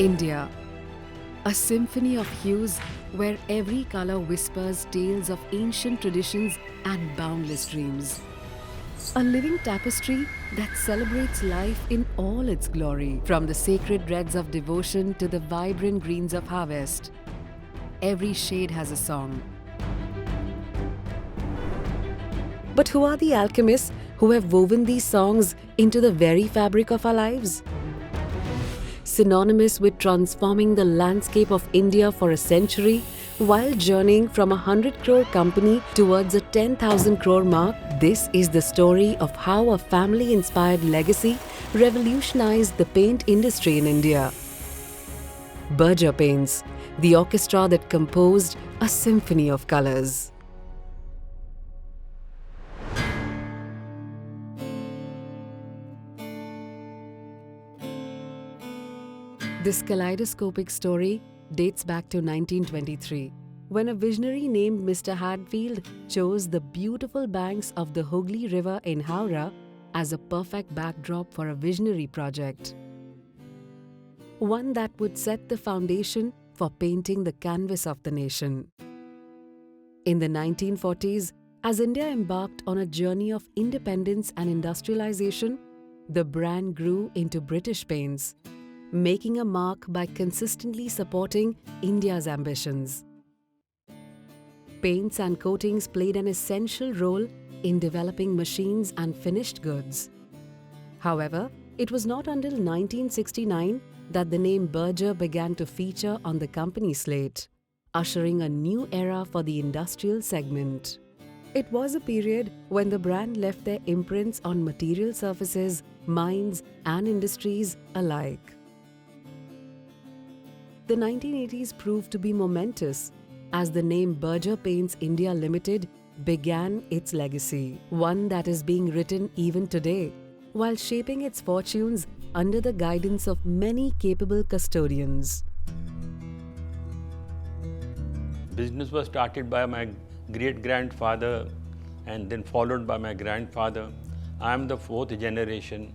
India, a symphony of hues where every color whispers tales of ancient traditions and boundless dreams. A living tapestry that celebrates life in all its glory, from the sacred reds of devotion to the vibrant greens of harvest. Every shade has a song. But who are the alchemists who have woven these songs into the very fabric of our lives? Synonymous with transforming the landscape of India for a century, while journeying from a 100 crore company towards a 10,000 crore mark, this is the story of how a family-inspired legacy revolutionized the paint industry in India. Berger Paints, the orchestra that composed a symphony of colors. This kaleidoscopic story dates back to 1923, when a visionary named Mr. Hadfield chose the beautiful banks of the Hooghly River in Howrah as a perfect backdrop for a visionary project. One that would set the foundation for painting the canvas of the nation. In the 1940s, as India embarked on a journey of independence and industrialization, the brand grew into British Paints, making a mark by consistently supporting India's ambitions. Paints and coatings played an essential role in developing machines and finished goods. However, it was not until 1969 that the name Berger began to feature on the company slate, ushering a new era for the industrial segment. It was a period when the brand left their imprints on material surfaces, mines, and industries alike. The 1980s proved to be momentous as the name Berger Paints India Limited began its legacy, one that is being written even today, while shaping its fortunes under the guidance of many capable custodians. Business was started by my great-grandfather and then followed by my grandfather. I am the fourth generation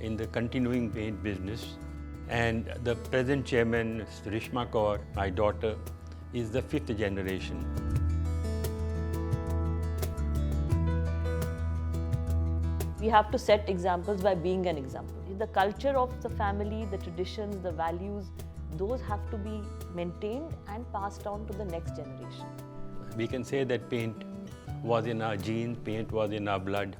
in the continuing paint business. And the present chairman, Rishma Kaur, my daughter, is the fifth generation. We have to set examples by being an example. The culture of the family, the traditions, the values, those have to be maintained and passed on to the next generation. We can say that paint was in our genes, paint was in our blood.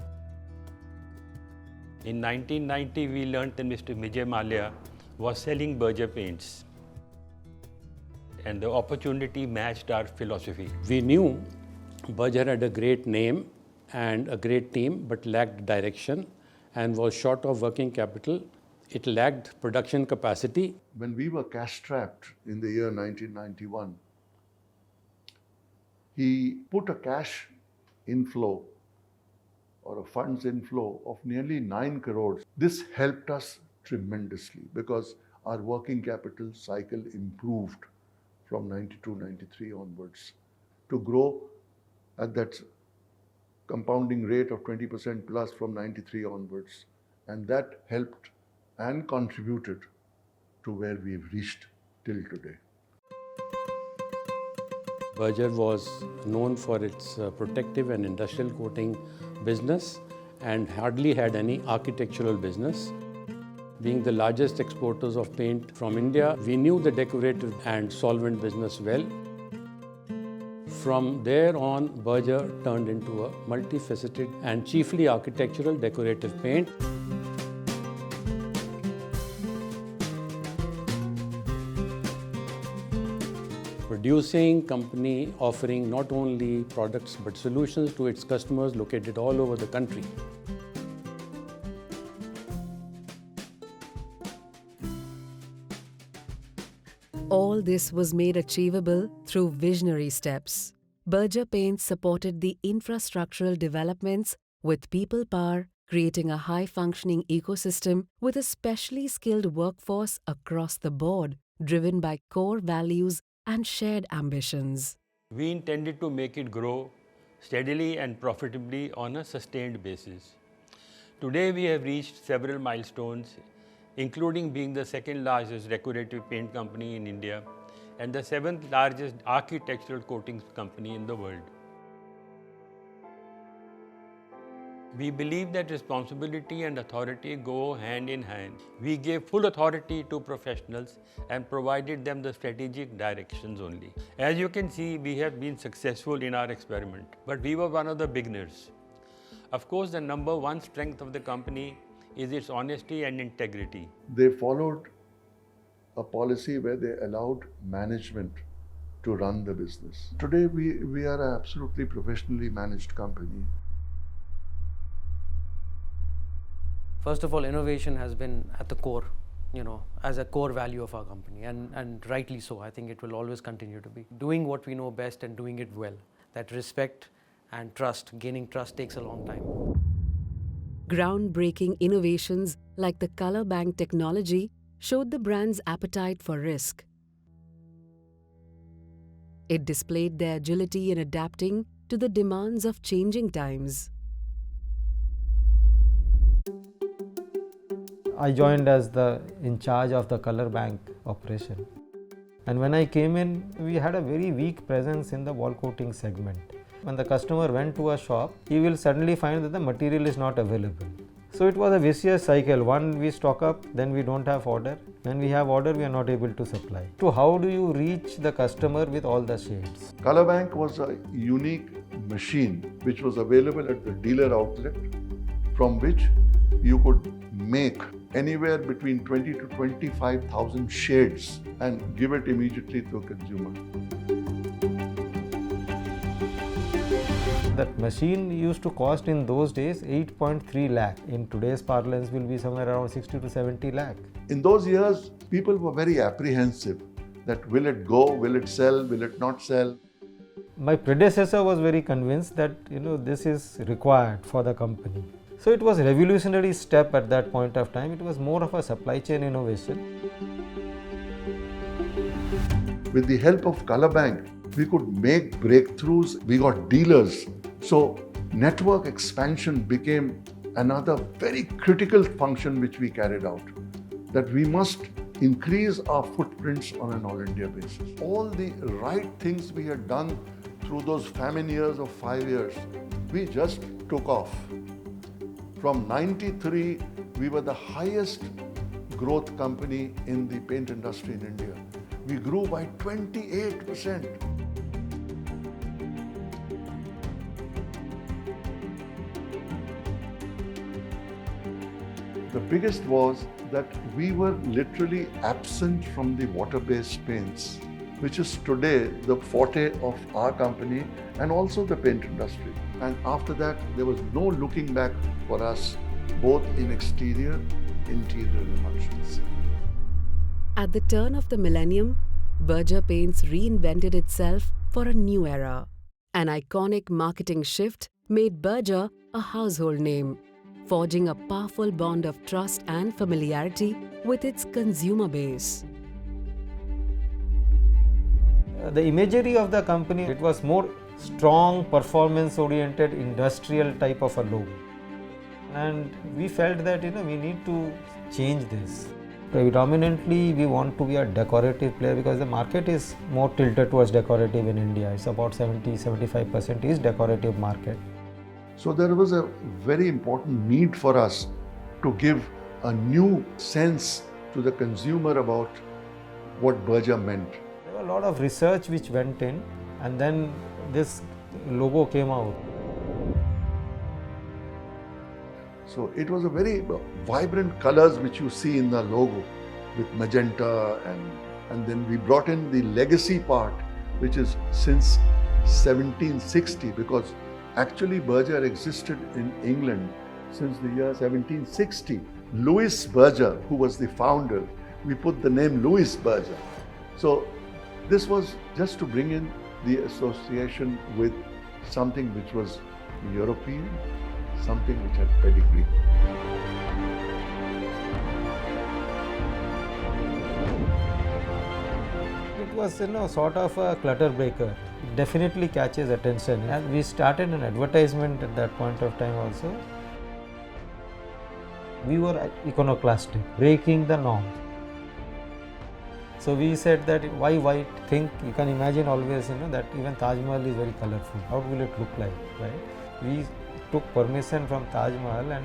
In 1990, we learned that Mr. Vijay Mallya was selling Berger Paints, and the opportunity matched our philosophy. We knew Berger had a great name and a great team, but lacked direction and was short of working capital. It lacked production capacity. When we were cash-strapped in the year 1991, he put a cash inflow or a funds inflow of nearly 9 crores. This helped us tremendously because our working capital cycle improved from 92-93 onwards to grow at that compounding rate of 20% plus from 93 onwards, and that helped and contributed to where we've reached till today. Berger was known for its protective and industrial coating business and hardly had any architectural business. Being the largest exporters of paint from India, we knew the decorative and solvent business well. From there on, Berger turned into a multifaceted and chiefly architectural decorative paint. Producing company offering not only products but solutions to its customers located all over the country. All this was made achievable through visionary steps. Berger Paints supported the infrastructural developments with people power, creating a high-functioning ecosystem with a specially skilled workforce across the board, driven by core values and shared ambitions. We intended to make it grow steadily and profitably on a sustained basis. Today we have reached several milestones including being the second largest decorative paint company in India and the seventh largest architectural coatings company in the world. We believe that responsibility and authority go hand in hand. We gave full authority to professionals and provided them the strategic directions only. As you can see, we have been successful in our experiment, but we were one of the beginners. Of course, the number one strength of the company is its honesty and integrity. They followed a policy where they allowed management to run the business. Today, we are an absolutely professionally managed company. First of all, innovation has been at the core, as a core value of our company, and rightly so. I think it will always continue to be. Doing what we know best and doing it well. That respect and trust, gaining trust takes a long time. Groundbreaking innovations like the color bank technology showed the brand's appetite for risk. It displayed their agility in adapting to the demands of changing times. I joined as in charge of the color bank operation. And when I came in, we had a very weak presence in the wall coating segment. When the customer went to a shop, he will suddenly find that the material is not available. So it was a vicious cycle. One, we stock up, then we don't have order. When we have order, we are not able to supply. So how do you reach the customer with all the shades? Color Bank was a unique machine which was available at the dealer outlet, from which you could make anywhere between 20 to 25,000 shades and give it immediately to a consumer. That machine used to cost in those days 8.3 lakh. In today's parlance will be somewhere around 60 to 70 lakh. In those years, people were very apprehensive that will it go, will it sell, will it not sell. My predecessor was very convinced that this is required for the company. So it was a revolutionary step at that point of time. It was more of a supply chain innovation. With the help of Color Bank, we could make breakthroughs. We got dealers. So network expansion became another very critical function which we carried out. That we must increase our footprints on an all-India basis. All the right things we had done through those famine years of 5 years, we just took off. From 93, we were the highest growth company in the paint industry in India. We grew by 28%. The biggest was that we were literally absent from the water-based paints, which is today the forte of our company and also the paint industry. And after that, there was no looking back for us, both in exterior, interior emulsions. At the turn of the millennium, Berger Paints reinvented itself for a new era. An iconic marketing shift made Berger a household name, forging a powerful bond of trust and familiarity with its consumer base. The imagery of the company, it was more strong, performance-oriented, industrial type of a logo. And we felt that we need to change this. Predominantly, we want to be a decorative player because the market is more tilted towards decorative in India. It's about 70-75% is decorative market. So there was a very important need for us to give a new sense to the consumer about what Berger meant. There were a lot of research which went in, and then this logo came out. So it was a very vibrant colors which you see in the logo with magenta, and then we brought in the legacy part, which is since 1760, because actually Berger existed in England since the year 1760. Louis Berger, who was the founder, we put the name Louis Berger. So this was just to bring in the association with something which was European, something which had pedigree. It was sort of a clutter breaker. It definitely catches attention, and we started an advertisement at that point of time also. We were iconoclastic, breaking the norm. So we said that why white? Think you can imagine always, that even Taj Mahal is very colorful. How will it look like, right? We took permission from Taj Mahal, and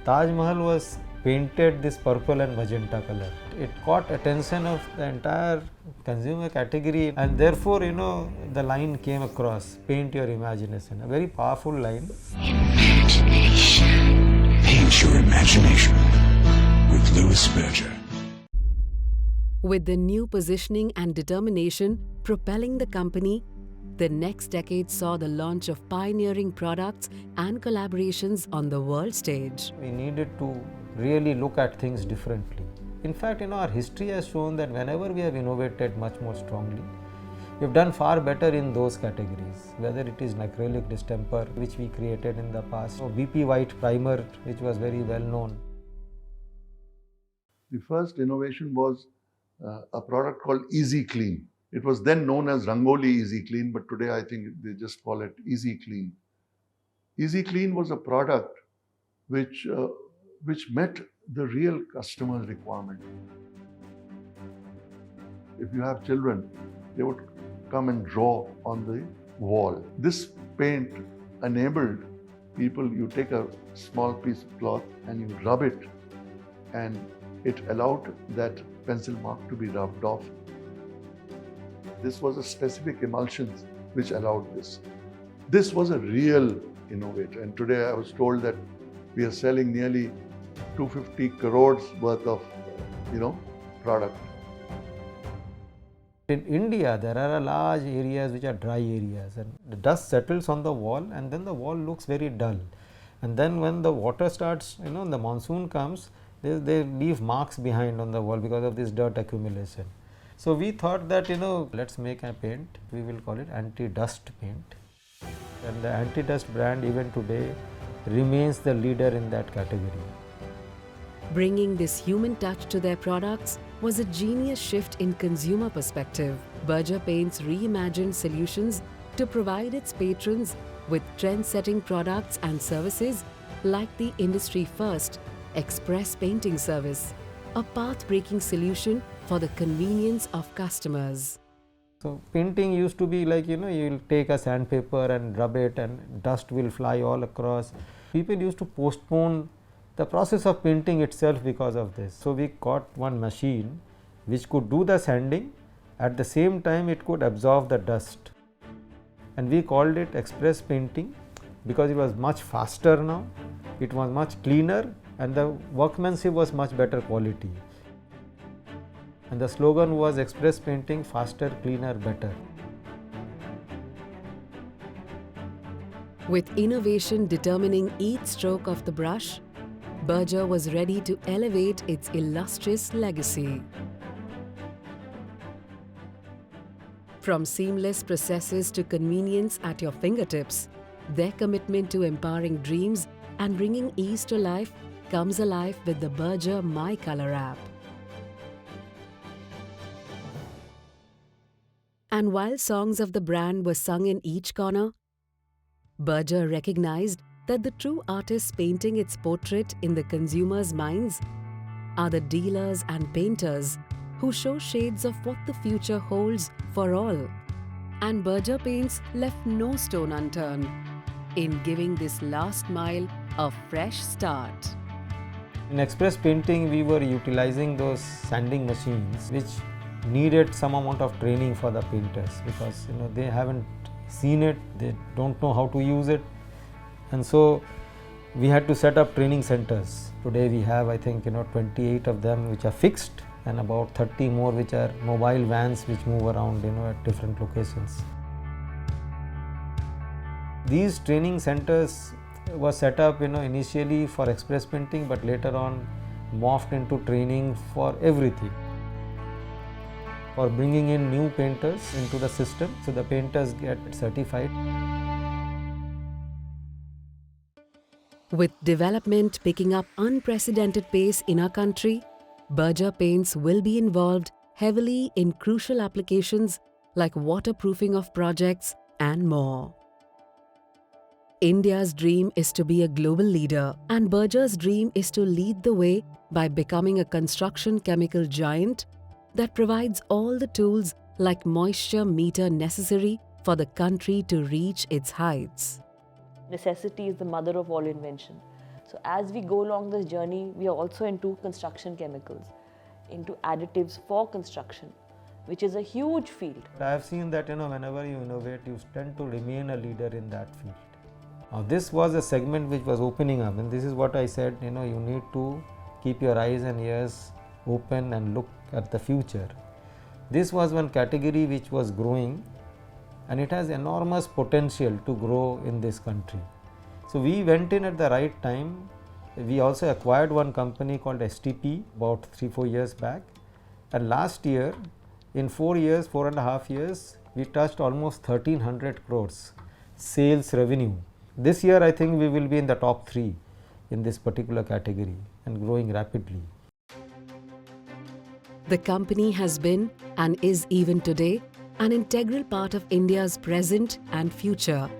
Taj Mahal was painted this purple and magenta color. It caught attention of the entire consumer category, and therefore, the line came across, paint your imagination. A very powerful line. Imagination. Paint your imagination with Louis Berger. With the new positioning and determination propelling the company, the next decade saw the launch of pioneering products and collaborations on the world stage. We needed to really look at things differently. In fact, our history has shown that whenever we have innovated much more strongly, we have done far better in those categories, whether it is an acrylic distemper, which we created in the past, or BP white primer, which was very well known. The first innovation was a product called Easy Clean. It was then known as Rangoli Easy Clean, but today I think they just call it Easy Clean. Easy Clean was a product which met the real customer's requirement. If you have children, they would come and draw on the wall. This paint enabled people, you take a small piece of cloth and you rub it, and it allowed that pencil mark to be rubbed off. This was a specific emulsion which allowed this. This was a real innovator, and today I was told that we are selling nearly 250 crores worth of, product. In India, there are large areas which are dry areas, and the dust settles on the wall, and then the wall looks very dull. And then when the water starts, the monsoon comes, they leave marks behind on the wall because of this dirt accumulation. So we thought that, let's make a paint, we will call it anti-dust paint. And the anti-dust brand even today remains the leader in that category. Bringing this human touch to their products was a genius shift in consumer perspective. Berger Paints reimagined solutions to provide its patrons with trend-setting products and services like the industry-first Express Painting Service, a path-breaking solution for the convenience of customers. So painting used to be like, you will take a sandpaper and rub it and dust will fly all across. People used to postpone the process of painting itself because of this. So we got one machine which could do the sanding, at the same time it could absorb the dust. And we called it Express Painting because it was much faster now, it was much cleaner, and the workmanship was much better quality. And the slogan was Express Painting, faster, cleaner, better. With innovation determining each stroke of the brush, Berger was ready to elevate its illustrious legacy. From seamless processes to convenience at your fingertips, their commitment to empowering dreams and bringing ease to life comes alive with the Berger My Color app. And while songs of the brand were sung in each corner, Berger recognized that the true artists painting its portrait in the consumer's minds are the dealers and painters who show shades of what the future holds for all. And Berger Paints left no stone unturned in giving this last mile a fresh start. In Express Painting, we were utilizing those sanding machines which needed some amount of training for the painters because they haven't seen it, they don't know how to use it, and so we had to set up training centers. Today we have, I think, 28 of them which are fixed, and about 30 more which are mobile vans which move around at different locations. These training centers were set up initially for Express Painting, but later on morphed into training for everything, for bringing in new painters into the system, so the painters get certified. With development picking up unprecedented pace in our country, Berger Paints will be involved heavily in crucial applications like waterproofing of projects and more. India's dream is to be a global leader, and Berger's dream is to lead the way by becoming a construction chemical giant that provides all the tools like moisture meter necessary for the country to reach its heights. Necessity is the mother of all invention. So as we go along this journey, we are also into construction chemicals, into additives for construction, which is a huge field. I have seen that whenever you innovate, you tend to remain a leader in that field. Now this was a segment which was opening up, and this is what I said, you need to keep your eyes and ears open and look at the future. This was one category which was growing, and it has enormous potential to grow in this country. So we went in at the right time. We also acquired one company called STP about 3-4 years back, and last year, in 4.5 years, we touched almost 1300 crores sales revenue. This year I think we will be in the top 3 in this particular category and growing rapidly. The company has been and is even today an integral part of India's present and future,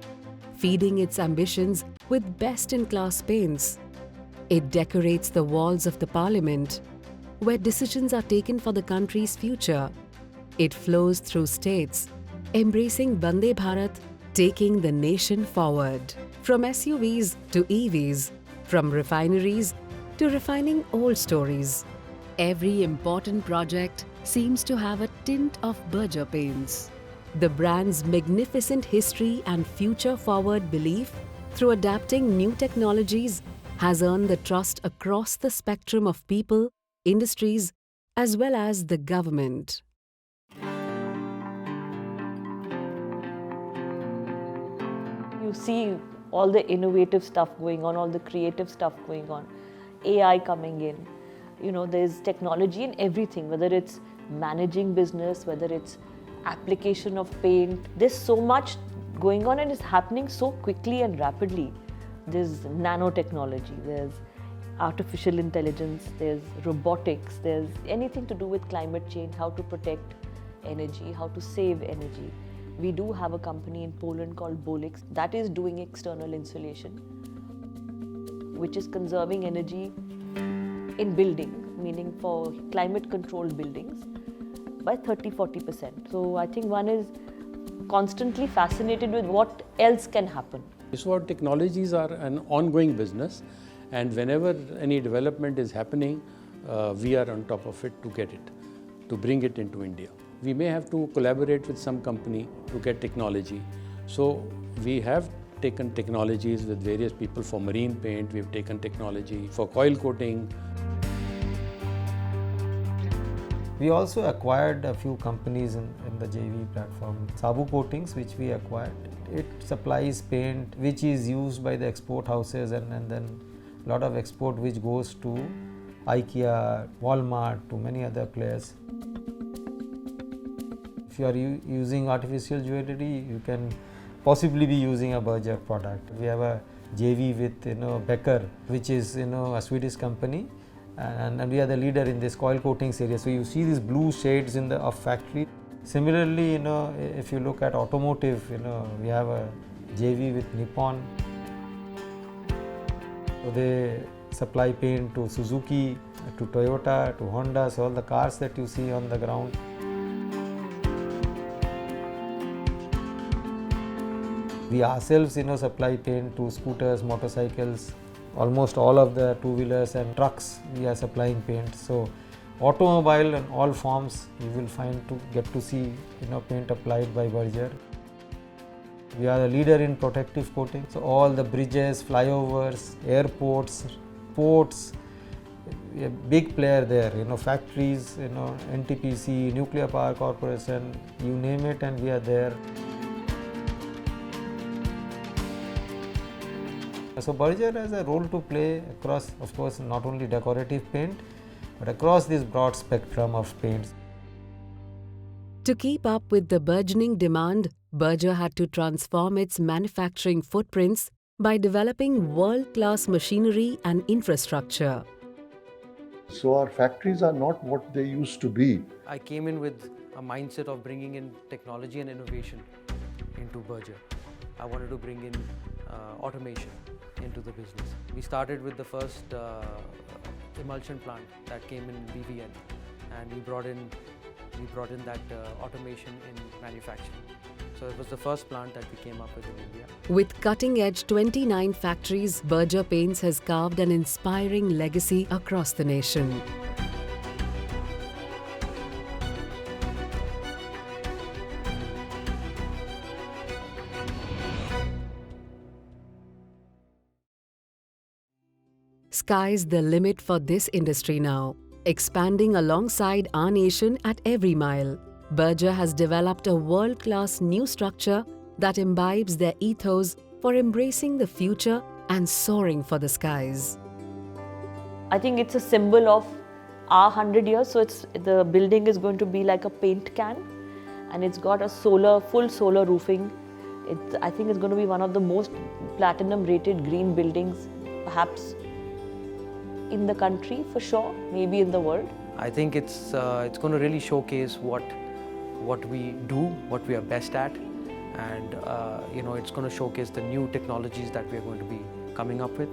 feeding its ambitions with best-in-class paints. It decorates the walls of the parliament, where decisions are taken for the country's future. It flows through states, embracing Vande Bharat, taking the nation forward. From SUVs to EVs, from refineries to refining old stories, every important project seems to have a tint of Berger Paints. The brand's magnificent history and future-forward belief through adapting new technologies has earned the trust across the spectrum of people, industries, as well as the government. You see all the innovative stuff going on, all the creative stuff going on, AI coming in. There's technology in everything, whether it's managing business, whether it's application of paint. There's so much going on and it's happening so quickly and rapidly. There's nanotechnology, there's artificial intelligence, there's robotics, there's anything to do with climate change, how to protect energy, how to save energy. We do have a company in Poland called Bolix that is doing external insulation, which is conserving energy in building, meaning for climate controlled buildings, by 30-40%. So I think one is constantly fascinated with what else can happen. So technologies are an ongoing business, and whenever any development is happening, we are on top of it to get it, to bring it into India. We may have to collaborate with some company to get technology. So we have taken technologies with various people for marine paint, we've taken technology for coil coating. We also acquired a few companies in the JV platform. Sabu Coatings, which we acquired, it supplies paint which is used by the export houses, and then a lot of export which goes to IKEA, Walmart, to many other players. If you are using artificial jewelry, you can possibly be using a Berger product. We have a JV with Berger, which is a Swedish company, and we are the leader in this coil coatings area. So you see these blue shades in the factory. Similarly, if you look at automotive, we have a JV with Nippon. So they supply paint to Suzuki, to Toyota, to Honda, so all the cars that you see on the ground. We ourselves supply paint to scooters, motorcycles, almost all of the two-wheelers and trucks we are supplying paint. So automobile and all forms you will get to see paint applied by Berger. We are a leader in protective coating. So all the bridges, flyovers, airports, ports, we are a big player there, factories, NTPC, Nuclear Power Corporation, you name it, and we are there. So Berger has a role to play across, of course, not only decorative paint, but across this broad spectrum of paints. To keep up with the burgeoning demand, Berger had to transform its manufacturing footprints by developing world-class machinery and infrastructure. So our factories are not what they used to be. I came in with a mindset of bringing in technology and innovation into Berger. I wanted to bring in automation into the business. We started with the first emulsion plant that came in BVN, and we brought in that automation in manufacturing. So it was the first plant that we came up with in India. With cutting-edge 29 factories, Berger Paints has carved an inspiring legacy across the nation. Sky's the limit for this industry now, expanding alongside our nation at every mile. Berger has developed a world-class new structure that imbibes their ethos for embracing the future and soaring for the skies. I think it's a symbol of our 100 years. So the building is going to be like a paint can, and it's got a full solar roofing. I think it's going to be one of the most platinum-rated green buildings, perhaps in the country for sure, maybe in the world. I think it's going to really showcase what we do, what we are best at, and it's going to showcase the new technologies that we are going to be coming up with,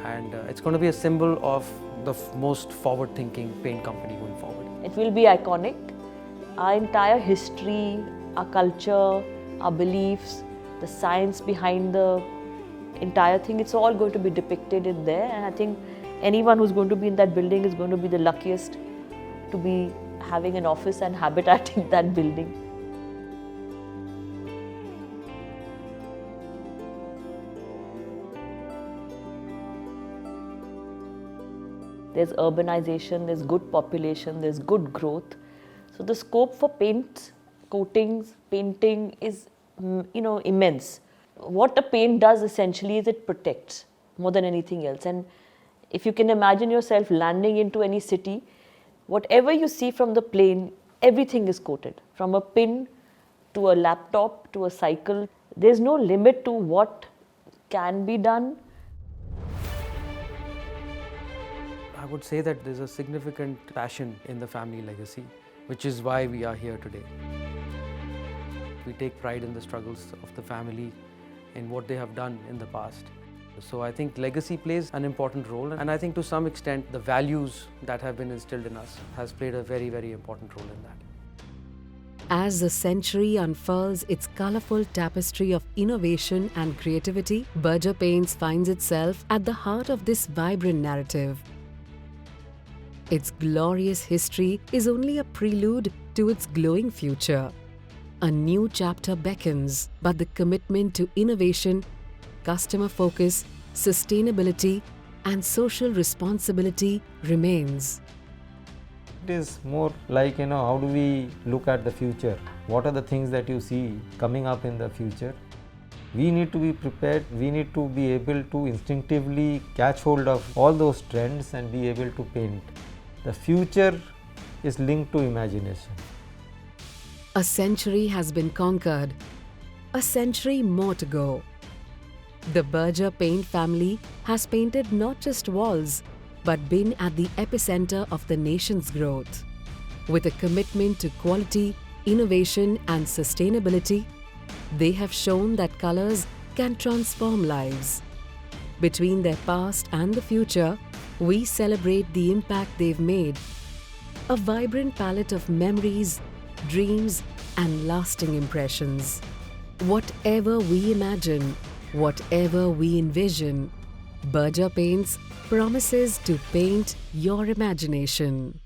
and it's going to be a symbol of the most forward-thinking paint company going forward. It will be iconic. Our entire history, our culture, our beliefs, the science behind the entire thing, it's all going to be depicted in there, and I think anyone who's going to be in that building is going to be the luckiest to be having an office and habitating that building. There's urbanization, there's good population, there's good growth. So the scope for paints, coatings, painting is, immense. What a paint does essentially is it protects more than anything else. And if you can imagine yourself landing into any city, whatever you see from the plane, everything is coated. From a pin to a laptop to a cycle, there's no limit to what can be done. I would say that there's a significant passion in the family legacy, which is why we are here today. We take pride in the struggles of the family, in what they have done in the past. So I think legacy plays an important role, and I think to some extent the values that have been instilled in us has played a very, very important role in that. As the century unfurls its colorful tapestry of innovation and creativity, Berger Paints finds itself at the heart of this vibrant narrative. Its glorious history is only a prelude to its glowing future. A new chapter beckons, but the commitment to innovation, customer focus, sustainability, and social responsibility remains. It is more like, how do we look at the future? What are the things that you see coming up in the future? We need to be prepared, we need to be able to instinctively catch hold of all those trends and be able to paint. The future is linked to imagination. A century has been conquered, a century more to go. The Berger Paint family has painted not just walls, but been at the epicenter of the nation's growth. With a commitment to quality, innovation, and sustainability, they have shown that colors can transform lives. Between their past and the future, we celebrate the impact they've made. A vibrant palette of memories, dreams, and lasting impressions. Whatever we imagine, whatever we envision, Berger Paints promises to paint your imagination.